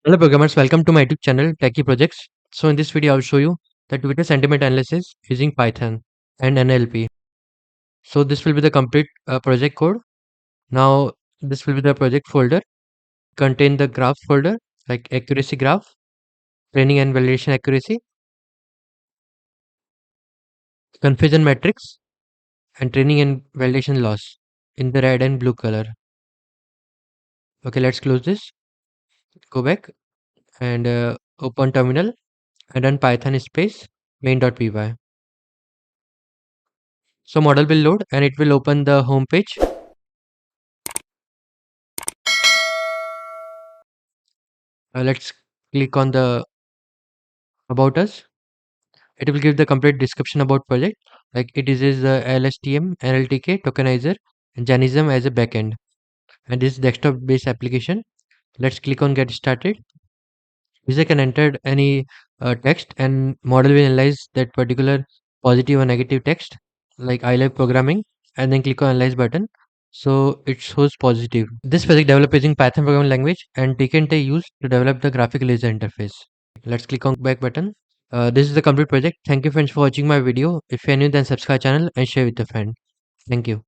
Hello programmers, welcome to my YouTube channel Techie Projects. So in this video I will show you the Twitter sentiment analysis using Python and NLP. So this will be the complete project code. Now this will be the project folder, contain the graph folder like accuracy graph, training and validation accuracy, confusion matrix, and training and validation loss in the red and blue color. Okay, let's close this, go back and open terminal and run python space main.py. So model will load and it will open the home page. Let's click on the about us. It will give the complete description about project, like it is the LSTM, NLTK tokenizer, and Janism as a backend, and this is desktop based application. Let's click on get started. User can enter any text and model will analyze that particular positive or negative text, like I love programming, and then click on analyze button. So it shows positive. This project developed using Python programming language and Tkinter used to develop the graphical user interface. Let's click on back button. This is the complete project. Thank you friends for watching my video. If you are new, then subscribe channel and share with a friend. Thank you.